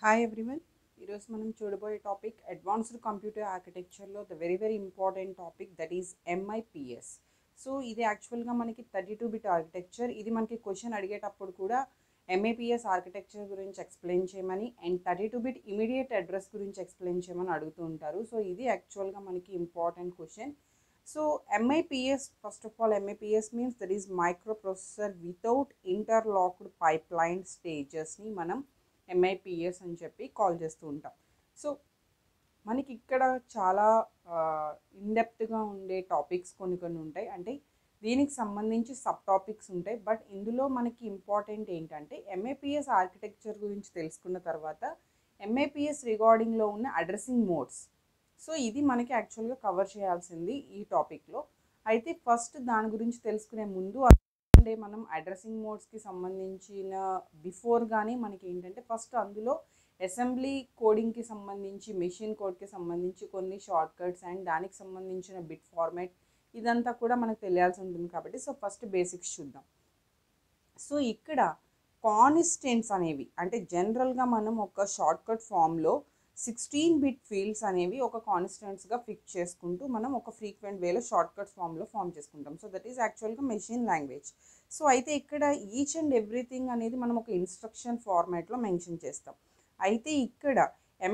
Hi everyone. ఈరోజు మనం చూడబోయే టాపిక్ అడ్వాన్స్డ్ కంప్యూటర్ ఆర్కిటెక్చర్లో the very important topic that is MIPS. So ఇది యాక్చువల్గా మనకి 32-బిట్ ఆర్కిటెక్చర్. ఇది మనకి క్వశ్చన్ అడిగేటప్పుడు కూడా ఎంఐపిఎస్ ఆర్కిటెక్చర్ గురించి ఎక్స్ప్లెయిన్ చేయమని అండ్ 32-బిట్ ఇమీడియట్ అడ్రస్ గురించి ఎక్స్ప్లెయిన్ చేయమని అడుగుతూ ఉంటారు. సో ఇది యాక్చువల్గా మనకి important question. So MIPS, first of all, MIPS means that is microprocessor without interlocked pipeline stages ని మనం MIPS అని చెప్పి కాల్ చేస్తూ ఉంటాం. సో మనకి ఇక్కడ చాలా ఇన్డెప్త్గా ఉండే టాపిక్స్ కొన్ని ఉంటాయి. అంటే దీనికి సంబంధించి సబ్ టాపిక్స్ ఉంటాయి. బట్ ఇందులో మనకి ఇంపార్టెంట్ ఏంటంటే MIPS ఆర్కిటెక్చర్ గురించి తెలుసుకున్న తర్వాత MIPS రిగార్డింగ్లో ఉన్న అడ్రసింగ్ మోడ్స్. సో ఇది మనకి యాక్చువల్గా కవర్ చేయాల్సింది ఈ టాపిక్లో. అయితే ఫస్ట్ దాని గురించి తెలుసుకునే ముందు అంటే మనం అడ్రసింగ్ మోడ్స్కి సంబంధించిన బిఫోర్ కానీ మనకి ఏంటంటే ఫస్ట్ అందులో అసెంబ్లీ కోడింగ్కి సంబంధించి మెషిన్ కోడ్కి సంబంధించి కొన్ని షార్ట్ కట్స్ అండ్ దానికి సంబంధించిన బిట్ ఫార్మాట్ ఇదంతా కూడా మనకు తెలియాల్సి ఉంటుంది. కాబట్టి సో ఫస్ట్ బేసిక్స్ చూద్దాం. సో ఇక్కడ కాన్స్టెంట్స్ అనేవి అంటే జనరల్గా మనం ఒక షార్ట్ కట్ ఫామ్లో 16-బిట్ ఫీల్డ్స్ అనేవి ఒక కాన్స్టెంట్స్గా ఫిక్స్ చేసుకుంటూ మనం ఒక ఫ్రీక్వెంట్ వేలో షార్ట్ కట్స్ ఫామ్లో ఫామ్ చేసుకుంటాం. సో దట్ ఈస్ యాక్చువల్గా మెషిన్ లాంగ్వేజ్. సో అయితే ఇక్కడ ఈచ్ అండ్ ఎవ్రీథింగ్ అనేది మనం ఒక ఇన్స్ట్రక్షన్ ఫార్మాట్లో మెన్షన్ చేస్తాం. అయితే ఇక్కడ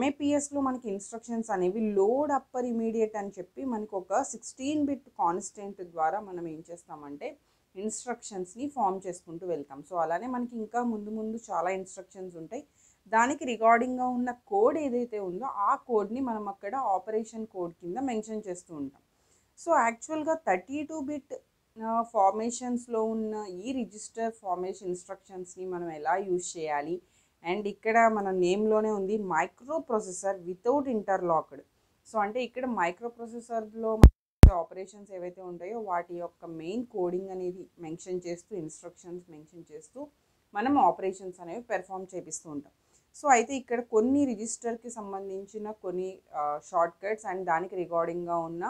MIPSలో మనకి ఇన్స్ట్రక్షన్స్ అనేవి లోడ్ అప్పర్ ఇమీడియట్ అని చెప్పి మనకు ఒక 16-బిట్ కాన్స్టెంట్ ద్వారా మనం ఏం చేస్తామంటే ఇన్స్ట్రక్షన్స్ని ఫామ్ చేసుకుంటూ వెళ్తాం. సో అలానే మనకి ఇంకా ముందు చాలా ఇన్స్ట్రక్షన్స్ ఉంటాయి. దానికి రిగార్డింగ్గా ఉన్న కోడ్ ఏదైతే ఉందో ఆ కోడ్ని మనం అక్కడ ఆపరేషన్ కోడ్ కింద మెన్షన్ చేస్తూ ఉంటాం. సో యాక్చువల్గా 32-బిట్ ఫార్మేషన్స్లో ఉన్న ఈ రిజిస్టర్ ఫార్మేషన్ ఇన్స్ట్రక్షన్స్ని మనం ఎలా యూజ్ చేయాలి అండ్ ఇక్కడ మన నేమ్లోనే ఉంది micro processor without interlocked. So అంటే ఇక్కడ మైక్రో ప్రాసెసర్లో ఆపరేషన్స్ ఏవైతే ఉంటాయో వాటి యొక్క మెయిన్ కోడింగ్ అనేది మెన్షన్ చేస్తూ ఇన్స్ట్రక్షన్స్ మెన్షన్ చేస్తూ మనం ఆపరేషన్స్ అనేవి పెర్ఫామ్ చేపిస్తూ ఉంటాం. సో అయితే ఇక్కడ కొన్ని రిజిస్టర్కి సంబంధించిన కొన్ని షార్ట్ కట్స్ అండ్ దానికి రిగార్డింగ్గా ఉన్న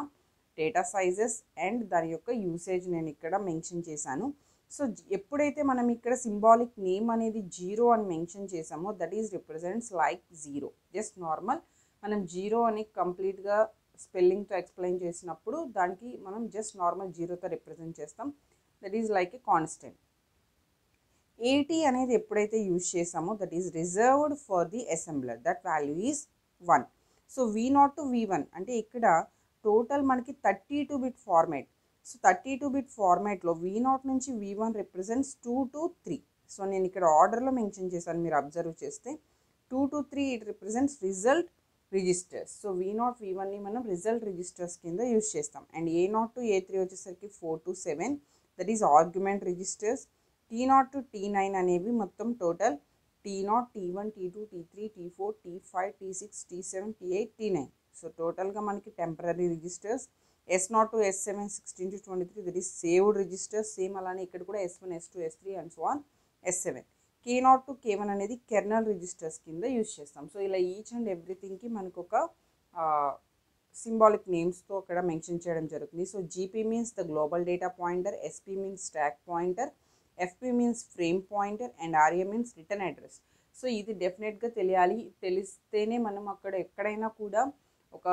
డేటా సైజెస్ అండ్ దాని యొక్క యూసేజ్ నేను ఇక్కడ మెన్షన్ చేశాను. సో ఎప్పుడైతే మనం ఇక్కడ సింబాలిక్ నేమ్ అనేది 0 అని మెన్షన్ చేసామో that is represents like 0. Just normal మనం 0 అని కంప్లీట్గా స్పెల్లింగ్తో ఎక్స్ప్లెయిన్ చేసినప్పుడు దానికి మనం జస్ట్ నార్మల్ 0తో రిప్రజెంట్ చేస్తాం. That is like a constant. 80 అనేది ఎప్పుడైతే యూజ్ చేసామో that is reserved for the assembler, that value is 1. So V0 to V1 అంటే ఇక్కడ టోటల్ మనకి 32-బిట్ ఫార్మాట్. సో 32-బిట్ ఫార్మాట్లో V0 నుంచి V1 రిప్రజెంట్స్ 2 to 3. సో నేను ఇక్కడ ఆర్డర్లో మెన్షన్ చేశాను, మీరు అబ్జర్వ్ చేస్తే 2 to 3 it represents result registers. So V0 V1ని మనం రిజల్ట్ రిజిస్టర్స్ కింద యూజ్ చేస్తాం. అండ్ A0 to A3 వచ్చేసరికి 4 to 7 that is argument registers. T0 to T9 అనేవి మొత్తం total T0, T1, T2, T3, T4, T5, T6, T7, T8, T9. So టోటల్గా మనకి temporary registers. S0 to S7 16 to 23 that is saved registers. Same అలానే ఇక్కడ కూడా S1, S2, S3 and so on S7. K0 to K1 అనేది kernel registers కింద use చేస్తాం. So ఇలా each and ఎవ్రీథింగ్కి మనకు ఒక సింబాలిక్ నేమ్స్తో అక్కడ మెన్షన్ చేయడం జరుగుతుంది. So GP means the global data pointer, SP means stack pointer, FP means frame pointer and RA means return address. So ఇది డెఫినెట్గా తెలిస్తేనే మనం అక్కడ ఎక్కడైనా కూడా ఒక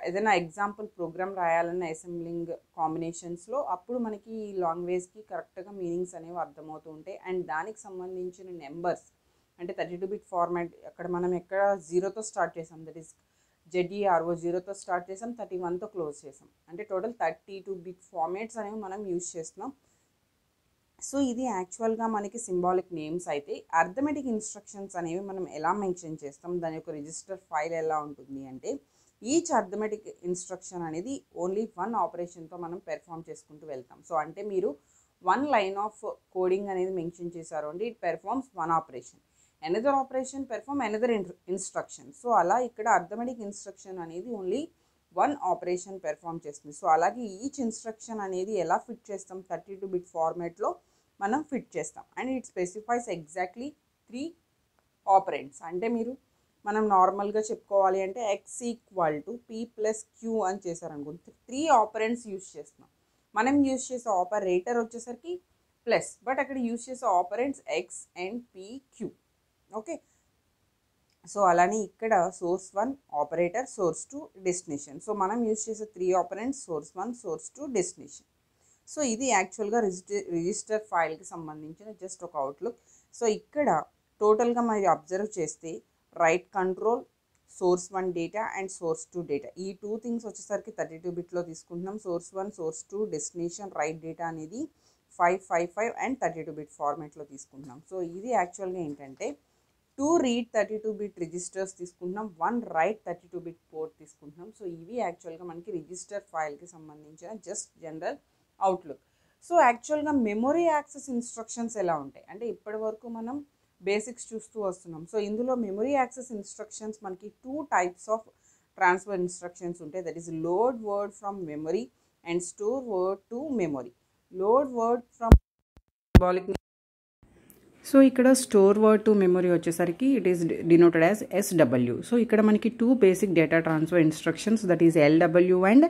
ఏదైనా ఎగ్జాంపుల్ ప్రోగ్రామ్ రాయాలన్న అసెంబ్లింగ్ కాంబినేషన్స్లో అప్పుడు మనకి ఈ లాంగ్వేజ్కి కరెక్ట్గా మీనింగ్స్ అనేవి అర్థమవుతూ ఉంటాయి. అండ్ దానికి సంబంధించిన నెంబర్స్ అంటే 32-బిట్ ఫార్మాట్ అక్కడ మనం ఎక్కడ 0తో స్టార్ట్ చేసాం, దట్ ఈస్ ZERO 0తో స్టార్ట్ చేసాం, 31తో క్లోజ్ చేసాం. అంటే టోటల్ 32-బిట్ ఫార్మాట్స్ అనేవి మనం యూజ్ చేస్తున్నాం. సో ఇది యాక్చువల్గా మనకి సింబాలిక్ నేమ్స్. అయితే అర్థమెటిక్ ఇన్స్ట్రక్షన్స్ అనేవి మనం ఎలా మెన్షన్ చేస్తాం, దాని యొక్క రిజిస్టర్ ఫైల్ ఎలా ఉంటుంది అంటే ఈచ్ అర్థమెటిక్ ఇన్స్ట్రక్షన్ అనేది ఓన్లీ 1 ఆపరేషన్తో మనం పెర్ఫామ్ చేసుకుంటూ వెళ్తాం. సో అంటే మీరు 1 లైన్ ఆఫ్ కోడింగ్ అనేది మెన్షన్ చేశారు అంటే it performs 1 operation, another operation perform another instruction. So అలా ఇక్కడ అర్థమెటిక్ ఇన్స్ట్రక్షన్ అనేది ఓన్లీ 1 ఆపరేషన్ పెర్ఫామ్ చేస్తుంది. సో అలాగే ఈచ్ ఇన్స్ట్రక్షన్ అనేది ఎలా ఫిట్ చేస్తాం 32-బిట్ ఫార్మాట్లో మనం ఫిట్ చేస్తాం. And it specifies exactly 3 operands. అంటే మనం నార్మల్గా చెప్పుకోవాలి అంటే X = P + Q అని చేశారనుకోండి, 3 ఆపరెంట్స్ యూజ్ చేస్తున్నాం. మనం యూజ్ చేసే ఆపరేటర్ వచ్చేసరికి ప్లస్, బట్ అక్కడ యూజ్ చేసే operands X and P, Q. Okay. So అలానే ఇక్కడ source 1 operator, source 2 destination. So మనం యూజ్ చేసే 3 operands source 1, source 2, destination. So ఇది యాక్చువల్గా రిజిస్టర్ ఫైల్కి సంబంధించిన జస్ట్ ఒక అవుట్లుక్. సో ఇక్కడ టోటల్గా మీరు అబ్జర్వ్ చేస్తే right control, source 1 data and source 2 data, ఈ 2 థింగ్స్ వచ్చేసరికి 32 బిట్లో తీసుకుంటున్నాం. Source 1, source 2, destination, right data అనేది 555 అండ్ 32 బిట్ ఫార్మాట్లో తీసుకుంటున్నాం. సో ఇది యాక్చువల్గా ఏంటంటే 2 రీడ్ 32 బిట్ రిజిస్టర్స్ తీసుకుంటున్నాం, 1 రైట్ 32 బిట్ పోర్ట్ తీసుకుంటున్నాం. సో ఇవి యాక్చువల్గా మనకి రిజిస్టర్ ఫైల్కి సంబంధించిన జస్ట్ జనరల్ అవుట్లుక్. సో యాక్చువల్గా మెమొరీ యాక్సెస్ ఇన్స్ట్రక్షన్స్ ఎలా ఉంటాయి అంటే ఇప్పటి వరకు మనం బేసిక్స్ చూస్తూ వస్తున్నాం. సో ఇందులో మెమొరీ యాక్సెస్ ఇన్స్ట్రక్షన్స్ మనకి 2 టైప్స్ ఆఫ్ ట్రాన్స్ఫర్ ఇన్స్ట్రక్షన్స్ ఉంటాయి. That is load word from memory and store word to memory. Load word from symbolic. So ఇక్కడ స్టోర్ వర్డ్ టు మెమొరీ వచ్చేసరికి it is denoted as SW. So ఇక్కడ మనకి 2 basic data transfer instructions that is LW and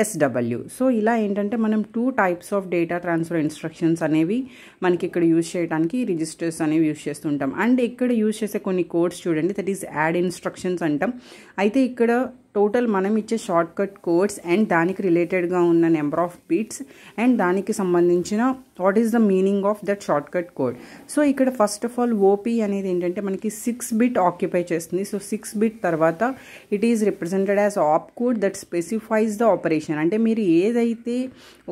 SW. So ఇలా ఏంటంటే మనం 2 types of data transfer instructions అనేవి మనకి ఇక్కడ యూజ్ చేయడానికి రిజిస్టర్స్ అనేవి యూజ్ చేస్తుంటాం. అండ్ ఇక్కడ యూజ్ చేసే కొన్ని కోడ్స్ చూడండి, దట్ ఈస్ యాడ్ ఇన్స్ట్రక్షన్స్ అంటాం. అయితే ఇక్కడ టోటల్ మనం ఇచ్చే షార్ట్ కట్ కోడ్స్ అండ్ దానికి రిలేటెడ్గా ఉన్న నెంబర్ ఆఫ్ బిట్స్ అండ్ దానికి సంబంధించిన what is the meaning of that shortcut code. So ఇక్కడ ఫస్ట్ ఆఫ్ ఆల్ ఓపీ అనేది ఏంటంటే మనకి 6 బిట్ ఆక్యుపై చేస్తుంది. సో 6 బిట్ తర్వాత it is represented as opcode that specifies the operation. అంటే మీరు ఏదైతే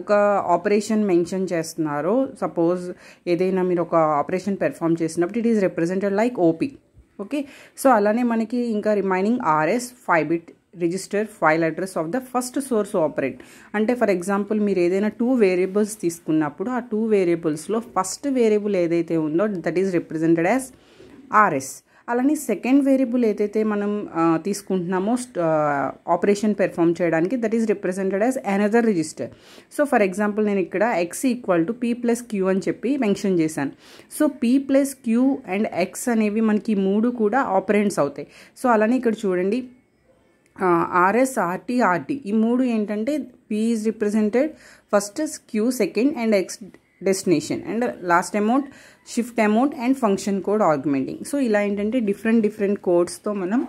ఒక ఆపరేషన్ మెన్షన్ చేస్తున్నారో, సపోజ్ ఏదైనా మీరు ఒక ఆపరేషన్ పెర్ఫామ్ చేసినప్పుడు it is represented like OP. Okay, so అలానే మనకి ఇంకా remaining RS 5 bit register file address of the first source operate. అంటే ఫర్ ఎగ్జాంపుల్ మీరు ఏదైనా 2 వేరియబుల్స్ తీసుకున్నప్పుడు ఆ 2 వేరియబుల్స్లో ఫస్ట్ వేరియబుల్ ఏదైతే ఉందో that is represented as RS. అలానే సెకండ్ వేరియబుల్ ఏదైతే మనం తీసుకుంటున్నామో ఆపరేషన్ పెర్ఫామ్ చేయడానికి that is represented as another register. So for example నేను ఇక్కడ X = P+Q అని చెప్పి మెన్షన్ చేశాను. సో P+Q అండ్ X అనేవి మనకి 3 కూడా ఆపరెంట్స్ అవుతాయి. సో అలానే ఇక్కడ చూడండి RS, RT, RD ఈ 3 ఏంటంటే P is represented first, Q second and X destination and last amount shift amount and function code argumenting. So ఇలా ఏంటంటే డిఫరెంట్ కోడ్స్తో మనం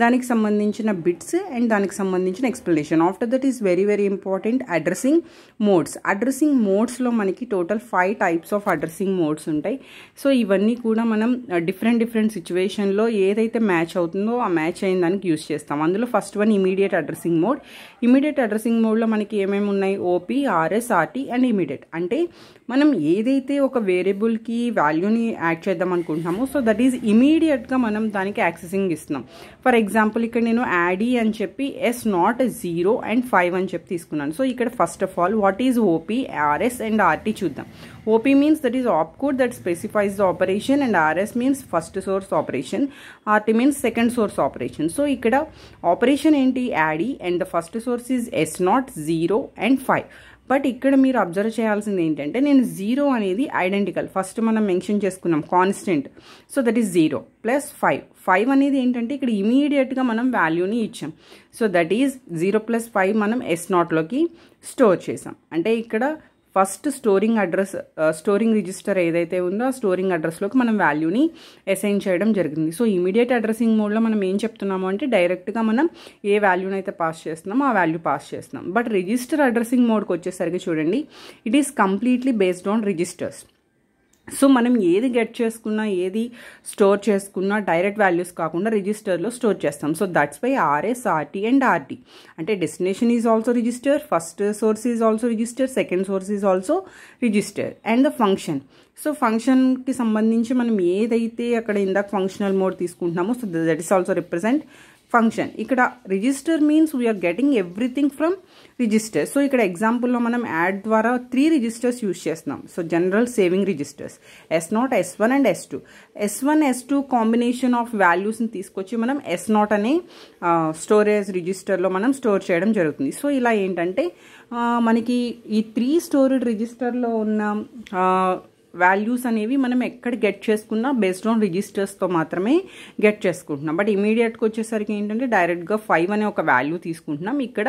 దానికి సంబంధించిన బిట్స్ అండ్ దానికి సంబంధించిన explanation. After that is very important addressing modes. Addressing మోడ్స్లో మనకి total 5 types of addressing modes ఉంటాయి. సో ఇవన్నీ కూడా మనం డిఫరెంట్ సిచ్యువేషన్లో ఏదైతే మ్యాచ్ అవుతుందో ఆ మ్యాచ్ అయిన దానికి యూస్ చేస్తాం. అందులో first one immediate addressing mode. Immediate addressing మోడ్లో మనకి ఏమేమి ఉన్నాయి, OP, RS, RT and immediate. అంటే మనం ఏదైతే ఒక వేరియబుల్కి వాల్యూని యాడ్ చేద్దాం అనుకుంటున్నామో సో దట్ ఈజ్ ఇమీడియట్గా మనం దానికి యాక్సెసింగ్ ఇస్తున్నాం. ఫర్ ఎగ్జాంపుల్ ఇక్కడ నేను యాడీ అని చెప్పి S0 0 and 5 అని చెప్పి తీసుకున్నాను. సో ఇక్కడ first of all what is OP, RS and RT చూద్దాం. OP means that is opcode that specifies the operation and RS means first source operation, RT means second source operation. So ఇక్కడ operation ఏంటి, యాడీ and the first source is S0 0 and 5. But ఇక్కడ మీరు observe చేయాల్సింది ఏంటంటే నేను 0 అనేది identical first మనం mention చేసుకున్నాం కాన్స్టెంట్. సో దట్ ఈస్ 0 + 5 అనేది ఏంటంటే ఇక్కడ ఇమీడియట్గా మనం వాల్యూని ఇచ్చాం. సో దట్ ఈజ్ 0 + 5 మనం S0లోకి స్టోర్ చేసాం. అంటే ఇక్కడ ఫస్ట్ స్టోరింగ్ రిజిస్టర్ ఏదైతే ఉందో ఆ స్టోరింగ్ అడ్రస్లోకి మనం వాల్యూని అసైన్ చేయడం జరిగింది. సో ఇమీడియట్ అడ్రసింగ్ మోడ్లో మనం ఏం చెప్తున్నాము అంటే డైరెక్ట్గా మనం ఏ వాల్యూని అయితే పాస్ చేస్తున్నామో ఆ వాల్యూ పాస్ చేస్తున్నాం. బట్ రిజిస్టర్ అడ్రసింగ్ మోడ్కి వచ్చేసరికి చూడండి it is completely based on registers. So మనం ఏది గెట్ చేసుకున్నా ఏది స్టోర్ చేసుకున్నా డైరెక్ట్ వాల్యూస్ కాకుండా రిజిస్టర్లో స్టోర్ చేస్తాం. So that's why RS, RT and RD అంటే destination is also register, first source is also register, second source is also register and the function. So ఫంక్షన్కి సంబంధించి మనం ఏదైతే అక్కడ ఇందాక ఫంక్షనల్ మోడ్ తీసుకుంటున్నామో so that is also represent function. ఇక్కడ register means we're getting everything from register. So ఇక్కడ ఎగ్జాంపుల్లో మనం యాడ్ ద్వారా 3 రిజిస్టర్స్ యూజ్ చేస్తున్నాం. So general saving registers S0, S1 and S2. S1, S2 combination of వాల్యూస్ని తీసుకొచ్చి మనం S0 అనే స్టోరేజ్ రిజిస్టర్లో మనం స్టోర్ చేయడం జరుగుతుంది. సో ఇలా ఏంటంటే మనకి ఈ 3 స్టోరేజ్ రిజిస్టర్లో ఉన్న వాల్యూస్ అనేవి మనం ఎక్కడ గెట్ చేసుకున్నా బేస్డ్ ఆన్ రిజిస్టర్స్తో మాత్రమే గెట్ చేసుకుంటున్నాం. బట్ ఇమీడియట్గా వచ్చేసరికి ఏంటంటే డైరెక్ట్గా 5 అనే ఒక వాల్యూ తీసుకుంటున్నాం. ఇక్కడ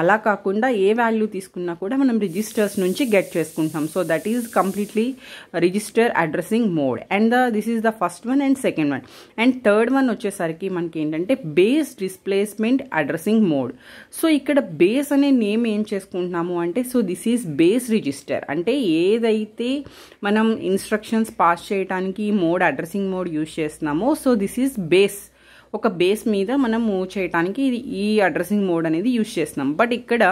అలా కాకుండా ఏ వాల్యూ తీసుకున్నా కూడా మనం రిజిస్టర్స్ నుంచి గెట్ చేసుకుంటున్నాం. So that is completely register addressing mode. And this is the first one and second one. And third one వచ్చేసరికి మనకి ఏంటంటే base displacement addressing mode. So ఇక్కడ బేస్ అనే నేమ్ ఏం చేసుకుంటున్నాము అంటే so this is base register. అంటే ఏదైతే మనం ఇన్స్ట్రక్షన్స్ పాస్ చేయడానికి మోడ్ అడ్రసింగ్ మోడ్ యూజ్ చేస్తున్నామో సో దిస్ ఈజ్ బేస్. ఒక బేస్ మీద మనం మూవ్ చేయడానికి ఈ అడ్రసింగ్ మోడ్ అనేది యూజ్ చేస్తున్నాం. బట్ ఇక్కడ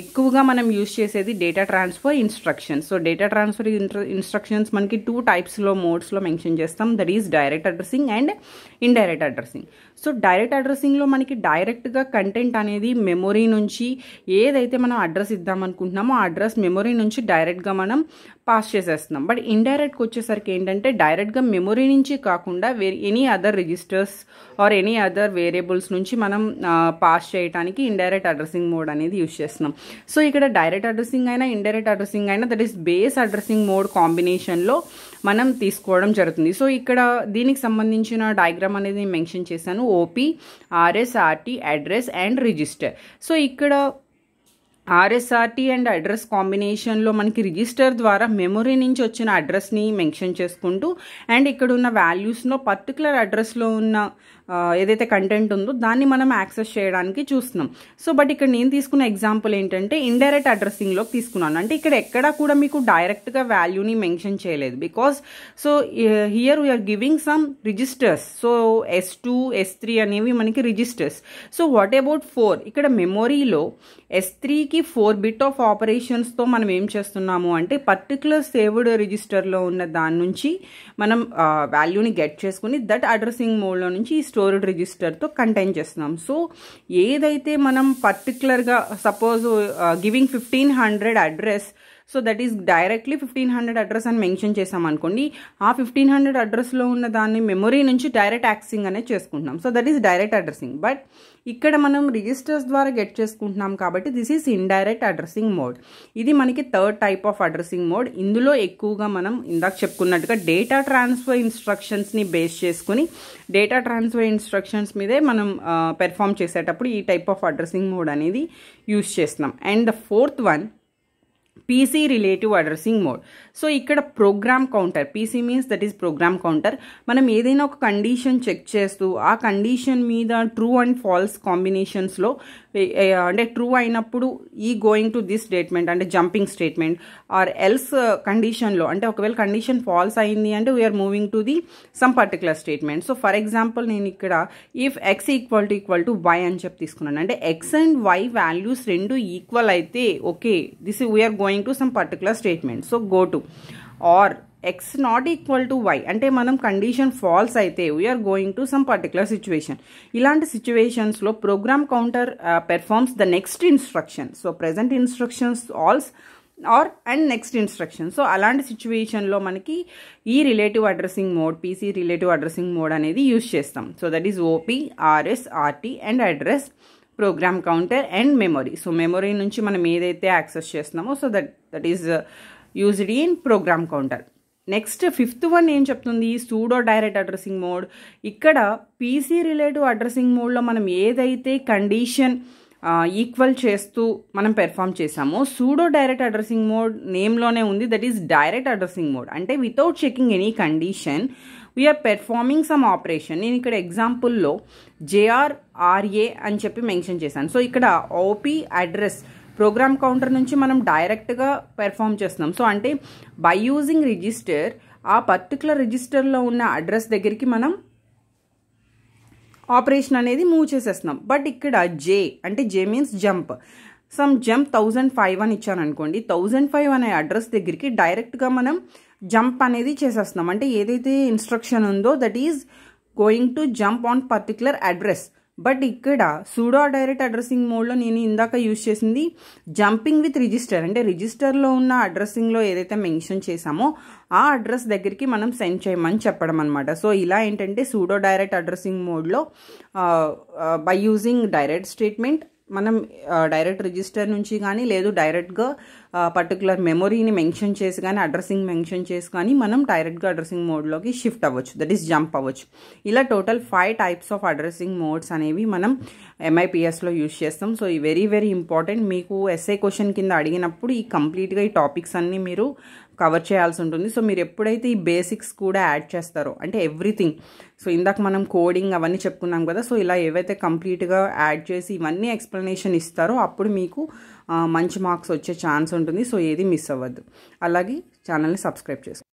ఎక్కువగా మనం యూజ్ చేసేది data transfer instructions. So data transfer instructions మనకి 2 టైప్స్లో మోడ్స్లో మెన్షన్ చేస్తాం. That is direct addressing and indirect addressing. So direct అడ్రసింగ్లో మనకి డైరెక్ట్గా కంటెంట్ అనేది మెమొరీ నుంచి ఏదైతే మనం అడ్రస్ ఇద్దాం అనుకుంటున్నామో ఆ అడ్రస్ మెమొరీ నుంచి డైరెక్ట్గా మనం పాస్ చేసేస్తున్నాం. బట్ ఇండైరెక్ట్కి వచ్చేసరికి ఏంటంటే డైరెక్ట్గా మెమొరీ నుంచి కాకుండా any other registers or any other variables నుంచి మనం పాస్ చేయడానికి ఇండైరెక్ట్ అడ్రసింగ్ మోడ్ అనేది యూజ్ చేస్తున్నాం. సో ఇక్కడ డైరెక్ట్ అడ్రసింగ్ అయినా ఇండైరెక్ట్ అడ్రసింగ్ అయినా that is base addressing mode కాంబినేషన్లో మనం తీసుకోవడం జరుగుతుంది. సో ఇక్కడ దీనికి సంబంధించిన డయాగ్రామ్ అనేది మెన్షన్ చేశాను. OP, RS, RT, address and register. So ఇక్కడ ఆర్ఎస్ఆర్టీ అండ్ అడ్రస్ కాంబినేషన్లో మనకి రిజిస్టర్ ద్వారా మెమొరీ నుంచి వచ్చిన అడ్రస్ని మెన్షన్ చేసుకుంటూ అండ్ ఇక్కడ ఉన్న వాల్యూస్లో పర్టికులర్ అడ్రస్లో ఉన్న ఏదైతే కంటెంట్ ఉందో దాన్ని మనం యాక్సెస్ చేయడానికి చూస్తున్నాం. సో బట్ ఇక్కడ నేను తీసుకున్న ఎగ్జాంపుల్ ఏంటంటే ఇండైరెక్ట్ అడ్రసింగ్లోకి తీసుకున్నాను. అంటే ఇక్కడ ఎక్కడా కూడా మీకు డైరెక్ట్గా వాల్యూని మెన్షన్ చేయలేదు. Because so here we're giving some registers. So S2, S3 అనేవి మనకి రిజిస్టర్స్. So what about 4? ఇక్కడ మెమొరీలో S3కి 4 బిట్ ఆఫ్ ఆపరేషన్స్తో మనం ఏం చేస్తున్నాము అంటే పర్టికులర్ సేవ్డ్ రిజిస్టర్లో ఉన్న దాని నుంచి మనం వాల్యూని గెట్ చేసుకుని దట్ అడ్రసింగ్ మోడ్లో నుంచి ఈ స్టోర్డ్ రిజిస్టర్తో కంటైన్ చేస్తున్నాం. సో ఏదైతే మనం పర్టికులర్గా suppose giving 1500 address, so that is directly 1500 address అని మెన్షన్ చేసాం అనుకోండి. ఆ 1500 అడ్రస్లో ఉన్న దాన్ని మెమొరీ నుంచి డైరెక్ట్ యాక్సింగ్ అనేది చేసుకుంటున్నాం. So that is direct addressing. But ఇక్కడ మనం రిజిస్టర్స్ ద్వారా గెట్ చేసుకుంటున్నాం కాబట్టి this is indirect addressing mode. ఇది మనకి third type of addressing mode. ఇందులో ఎక్కువగా మనం ఇందాక చెప్పుకున్నట్టుగా డేటా ట్రాన్స్ఫర్ ఇన్స్ట్రక్షన్స్ని బేస్ చేసుకుని డేటా ట్రాన్స్ఫర్ ఇన్స్ట్రక్షన్స్ మీదే మనం పెర్ఫామ్ చేసేటప్పుడు ఈ టైప్ ఆఫ్ అడ్రసింగ్ మోడ్ అనేది యూజ్ చేస్తున్నాం. And the fourth one PC relative addressing mode. So ఇక్కడ program counter, PC means that is program counter. మనం ఏదైనా ఒక కండిషన్ చెక్ చేస్తూ ఆ కండిషన్ మీద ట్రూ అండ్ ఫాల్స్ కాంబినేషన్స్లో అంటే ట్రూ అయినప్పుడు ఈ గోయింగ్ టు దిస్ స్టేట్మెంట్ అంటే జంపింగ్ స్టేట్మెంట్ ఆర్ ఎల్స్ కండిషన్లో అంటే ఒకవేళ కండిషన్ ఫాల్స్ అయింది అంటే we're moving to the some particular statement. So for example నేను ఇక్కడ if x equal to y అని చెప్పి తీసుకున్నాను. అంటే ఎక్స్ అండ్ వై వాల్యూస్ రెండు ఈక్వల్ అయితే okay this we're going to some particular statement. So go to or x not equal to y అంటే మనం కండిషన్ ఫాల్స్ అయితే we are going to some particular situation. ఇలాంటి సిచ్యువేషన్స్లో program counter performs the next instruction. So present instructions else or and next instruction. So అలాంటి సిచ్యువేషన్లో మనకి ఈ relative addressing mode, PC relative addressing mode అనేది యూజ్ చేస్తాం. So that is OP, RS, RT and address, program counter and memory. So memory నుంచి మనం ఏదైతే access చేస్తున్నామో so that is used in program counter. Next fifth one ఏం చెప్తుంది? Pseudo direct addressing mode. ఇక్కడ PC relative addressing మోడ్లో మనం ఏదైతే కండిషన్ ఈక్వల్ చేస్తూ మనం పెర్ఫామ్ చేసామో సూడో డైరెక్ట్ అడ్రసింగ్ మోడ్ నేమ్లోనే ఉంది. That is direct addressing mode. అంటే without checking any condition we're performing some operation. నేను ఇక్కడ ఎగ్జాంపుల్లో JRRA అని చెప్పి మెన్షన్ చేశాను. సో ఇక్కడ ఓపీ అడ్రస్ ప్రోగ్రామ్ కౌంటర్ నుంచి మనం డైరెక్ట్గా పెర్ఫామ్ చేస్తున్నాం. సో అంటే బై యూజింగ్ రిజిస్టర్ ఆ పర్టికులర్ రిజిస్టర్లో ఉన్న అడ్రస్ దగ్గరికి మనం ఆపరేషన్ అనేది మూవ్ చేసేస్తున్నాం. బట్ ఇక్కడ జే మీన్స్ జంప్. సమ్ జంప్ 1005 అని ఇచ్చాను అనుకోండి. 1005 అనే అడ్రస్ దగ్గరికి డైరెక్ట్గా మనం జంప్ అనేది చేసేస్తున్నాం. అంటే ఏదైతే ఇన్స్ట్రక్షన్ ఉందో that is going to jump on particular address. But ఇక్కడ సూడో డైరెక్ట్ అడ్రసింగ్ మోడ్లో నేను ఇందాక యూజ్ చేసింది జంపింగ్ విత్ రిజిస్టర్. అంటే రిజిస్టర్లో ఉన్న అడ్రసింగ్లో ఏదైతే మెన్షన్ చేసామో ఆ అడ్రస్ దగ్గరికి మనం సెండ్ చేయమని చెప్పడం అనమాట. సో ఇలా ఏంటంటే సూడో డైరెక్ట్ అడ్రసింగ్ మోడ్లో బై యూజింగ్ డైరెక్ట్ స్టేట్మెంట్ మనం డైరెక్ట్ రిజిస్టర్ నుంచి కానీ లేదు డైరెక్ట్గా పర్టికులర్ మెమొరీని మెన్షన్ చేసి కానీ అడ్రసింగ్ మెన్షన్ చేసి కానీ మనం డైరెక్ట్గా అడ్రసింగ్ మోడ్లోకి షిఫ్ట్ అవ్వచ్చు, దట్ ఈస్ జంప్ అవ్వచ్చు. ఇలా total 5 types of addressing modes అనేవి మనం MIPSలో యూజ్ చేస్తాం. సో ఈ వెరీ వెరీ ఇంపార్టెంట్. మీకు ఎస్ఏ క్వశ్చన్ కింద అడిగినప్పుడు ఈ కంప్లీట్గా ఈ టాపిక్స్ అన్నీ మీరు కవర్ చేయాల్సి ఉంటుంది. సో మీరు ఎప్పుడైతే ఈ బేసిక్స్ కూడా యాడ్ చేస్తారో అంటే ఎవ్రీథింగ్, సో ఇందాక మనం కోడింగ్ అవన్నీ చెప్పుకున్నాం కదా, సో ఇలా ఏవైతే కంప్లీట్గా యాడ్ చేసి ఇవన్నీ ఎక్స్ప్లెనేషన్ ఇస్తారో అప్పుడు మీకు మంచి మార్క్స్ వచ్చే ఛాన్స్ ఉంటుంది. సో ఏది మిస్ అవ్వద్దు. అలాగే ఛానల్ని సబ్స్క్రైబ్ చేసుకోండి.